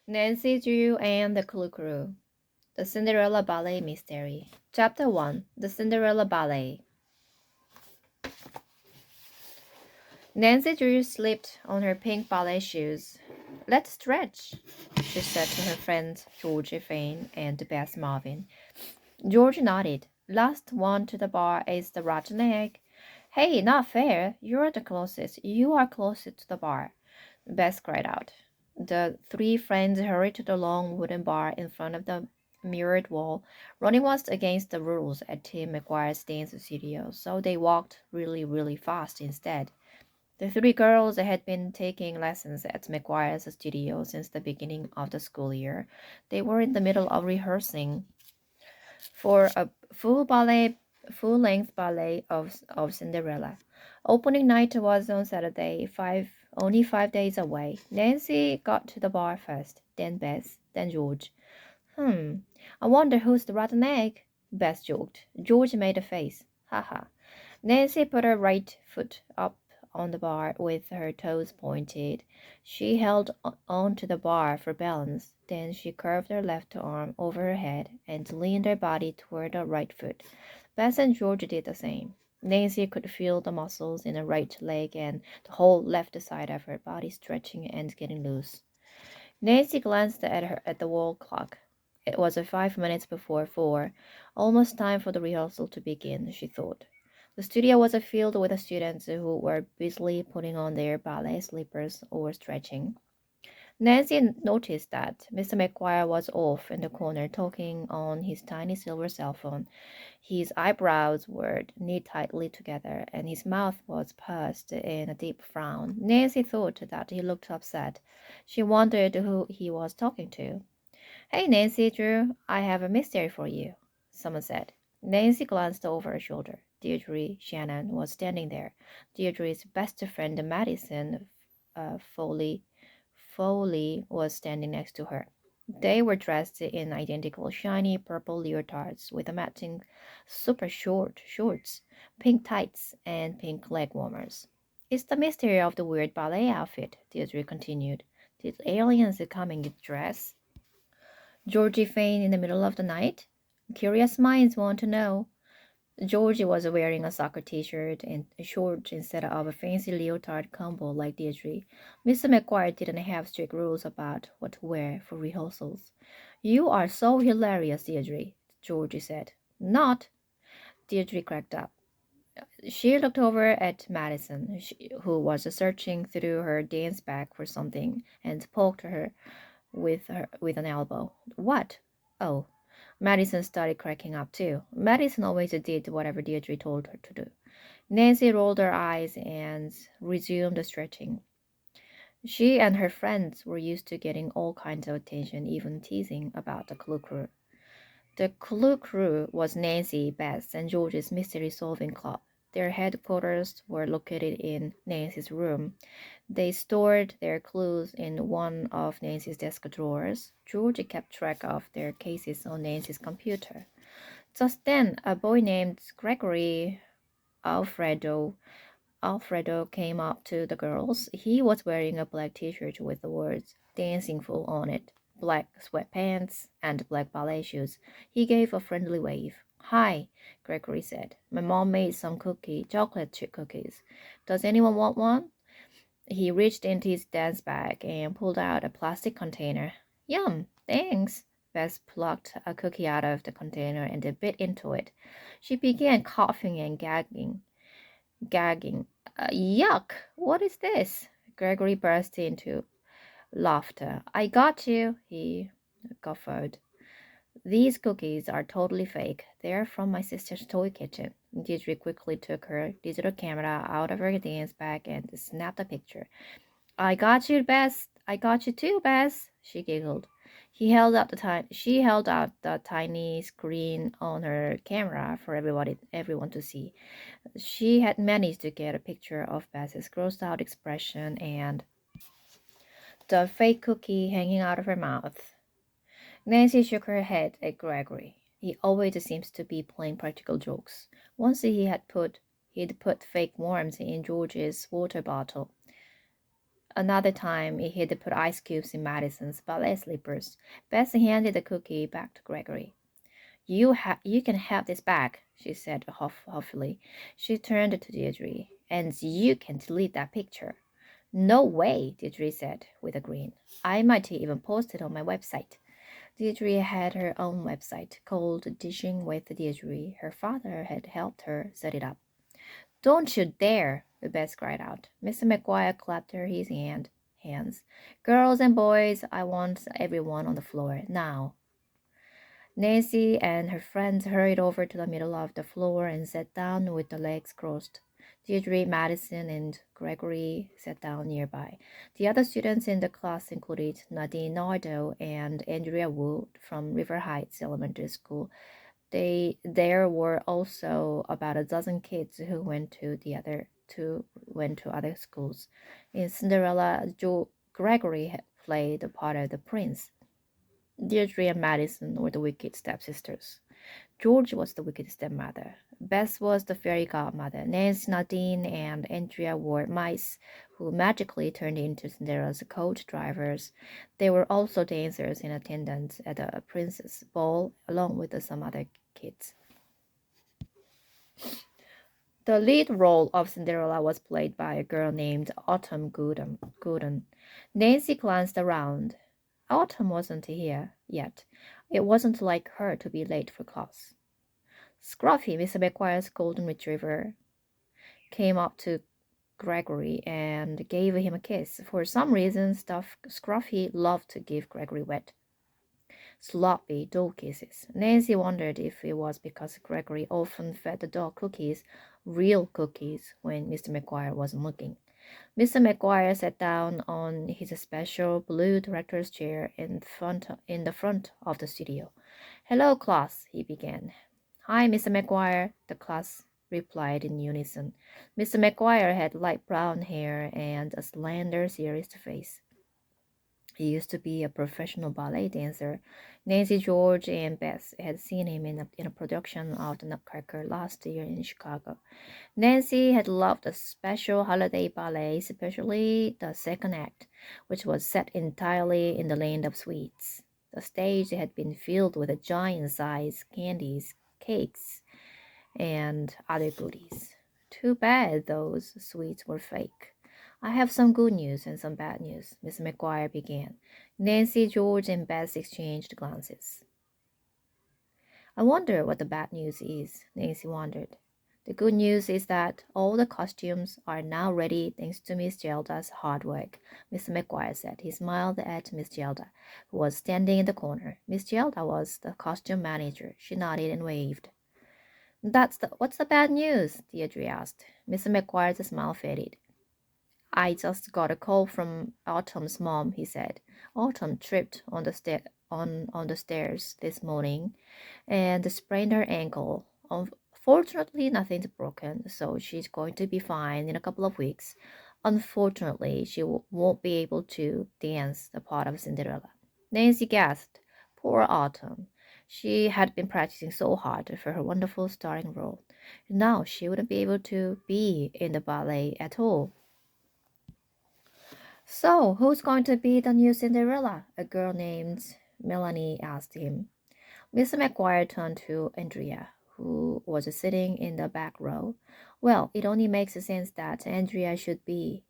Nancy Drew and the Clue Crew. The Cinderella Ballet Mystery. Chapter 1. The Cinderella Ballet. Nancy Drew slipped on her pink ballet shoes. Let's stretch, she said to her friends George Fane and Bess Marvin. George nodded. Last one to the bar is the rotten egg. Hey, not fair. You're the closest. You are closest to the bar, Bess cried out. The three friends hurried to the long wooden bar in front of the mirrored wall. Running was against the rules at Tim McGuire's dance studio, so they walked really, really fast instead. The three girls had been taking lessons at McGuire's studio since the beginning of the school year. They were in the middle of rehearsing for a full-length ballet of Cinderella. Opening night was on Saturday, only 5 days away. Nancy got to the bar first, then Bess, then George. Hmm, I wonder who's the rotten egg? Bess joked. George made a face. Ha ha. Nancy put her right foot up on the bar with her toes pointed. She held on to the bar for balance. Then she curved her left arm over her head and leaned her body toward the right foot. Bess and George did the same. Nancy could feel the muscles in her right leg and the whole left side of her body stretching and getting loose. Nancy glanced at the wall clock. It was 5 minutes before 4, almost time for the rehearsal to begin, she thought. The studio was filled with students who were busily putting on their ballet slippers or stretching. Nancy noticed that Mr. McGuire was off in the corner talking on his tiny silver cell phone. His eyebrows were knit tightly together, and his mouth was pursed in a deep frown. Nancy thought that he looked upset. She wondered who he was talking to. Hey, Nancy Drew, I have a mystery for you, someone said. Nancy glanced over her shoulder. Deirdre Shannon was standing there. Deirdre's best friend, Madison Foley was standing next to her. They were dressed in identical shiny purple leotards with matching super short shorts, pink tights, and pink leg warmers. It's the mystery of the weird ballet outfit, Deirdre continued. Did aliens come in dress? Georgie faint in the middle of the night? Curious minds want to know. Georgie was wearing a soccer t-shirt and shorts instead of a fancy leotard combo like Deirdre. Mr. McGuire didn't have strict rules about what to wear for rehearsals. You are so hilarious, Deirdre, Georgie said. Not, Deirdre cracked up. She looked over at Madison, who was searching through her dance bag for something, and poked her with an elbow. What? Oh, Madison started cracking up too. Madison always did whatever Deirdre told her to do. Nancy rolled her eyes and resumed stretching. She and her friends were used to getting all kinds of attention, even teasing about the Clue Crew. The Clue Crew was Nancy, Bess, and George's mystery solving club. Their headquarters were located in Nancy's room. They stored their clues in one of Nancy's desk drawers. George kept track of their cases on Nancy's computer. Just then, a boy named Gregory Alfredo Alfredo came up to the girls. He was wearing a black t-shirt with the words Dancing Fool on it, black sweatpants, and black ballet shoes. He gave a friendly wave. Hi, Gregory said. My mom made some chocolate chip cookies. Does anyone want one? He reached into his dance bag and pulled out a plastic container. Yum, thanks. Bess plucked a cookie out of the container and bit into it. She began coughing and gagging. Yuck! What is this? Gregory burst into laughter. I got you, he guffawed. These cookies are totally fake. They're from my sister's toy kitchen. Deirdre quickly took her digital camera out of her dance bag and snapped a picture. I got you, Bess. I got you too, Bess, she giggled. She held out the tiny screen on her camera for everyone to see. She had managed to get a picture of Bess's grossed out expression and the fake cookie hanging out of her mouth. Nancy shook her head at Gregory. He always seems to be playing practical jokes. Once he'd put fake worms in George's water bottle. Another time, he had put ice cubes in Madison's ballet slippers. Bessie handed the cookie back to Gregory. You can have this back, she said huffily. She turned to Deirdre. And you can delete that picture. No way, Deirdre said with a grin. I might even post it on my website. Deirdre had her own website called Dishing with Deirdre. Her father had helped her set it up. Don't you dare, Bess cried out. Mr. McGuire clapped her his hands. Girls and boys, I want everyone on the floor, now. Nancy and her friends hurried over to the middle of the floor and sat down with their legs crossed. Deirdre, Madison, and Gregory sat down nearby. The other students in the class included Nadine Nardo and Andrea Wood from River Heights Elementary School. There were also about a dozen kids who went to other schools. In Cinderella, Gregory had played the part of the prince. Deirdre and Madison were the wicked stepsisters. George was the wicked stepmother. Bess was the fairy godmother. Nancy, Nadine, and Andrea were mice who magically turned into Cinderella's coach drivers. They were also dancers in attendance at the princess' ball, along with some other kids. The lead role of Cinderella was played by a girl named Autumn Gooden. Nancy glanced around. Autumn wasn't here yet. It wasn't like her to be late for class. Scruffy, Mr. McGuire's golden retriever, came up to Gregory and gave him a kiss. For some reason, Scruffy loved to give Gregory wet, sloppy dog kisses. Nancy wondered if it was because Gregory often fed the dog cookies, real cookies, when Mr. McGuire wasn't looking. Mr. McGuire sat down on his special blue director's chair in the front of the studio. Hello, class, he began. Hi, Mr. McGuire, the class replied in unison. Mr. McGuire had light brown hair and a slender, serious face. He used to be a professional ballet dancer. Nancy, George, and Beth had seen him in a production of the Nutcracker last year in Chicago. Nancy had loved the special holiday ballet, especially the second act, which was set entirely in the land of sweets. The stage had been filled with giant-sized candies, cakes, and other goodies. Too bad those sweets were fake. I have some good news and some bad news, Miss McGuire began. Nancy, George, and Beth exchanged glances. I wonder what the bad news is, Nancy wondered. The good news is that all the costumes are now ready thanks to Miss Gelda's hard work, Mr. McGuire said. He smiled at Miss Gelda, who was standing in the corner. Miss Gelda was the costume manager. She nodded and waved. What's the bad news? Deirdre asked. Mr. McGuire's smile faded. I just got a call from Autumn's mom, he said. Autumn tripped on the stairs this morning and sprained her ankle. Fortunately, nothing's broken, so she's going to be fine in a couple of weeks. Unfortunately, she won't be able to dance the part of Cinderella. Nancy gasped. Poor Autumn. She had been practicing so hard for her wonderful starring role. Now she wouldn't be able to be in the ballet at all. So, who's going to be the new Cinderella? A girl named Melanie asked him. Mr. McGuire turned to Andrea, who was sitting in the back row. Well, it only makes sense that Andrea should be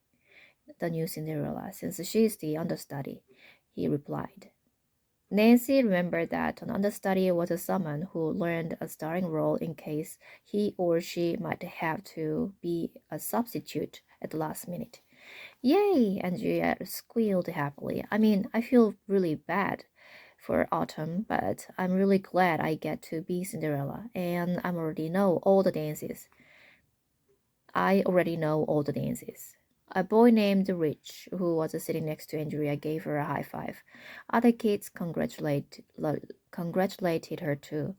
the new Cinderella, since she's the understudy, he replied. Nancy remembered that an understudy was someone who learned a starring role in case he or she might have to be a substitute at the last minute. Yay! Andrea squealed happily. I feel really bad for Autumn, but I'm really glad I get to be Cinderella, and I already know all the dances. A boy named Rich, who was sitting next to Andrea, gave her a high five. Other kids congratulated her too.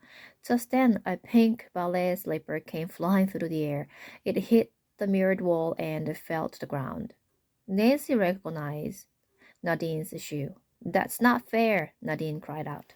Just then, a pink ballet slipper came flying through the air. It hit the mirrored wall and fell to the ground. Nancy recognized Nadine's shoe. That's not fair, Nadine cried out.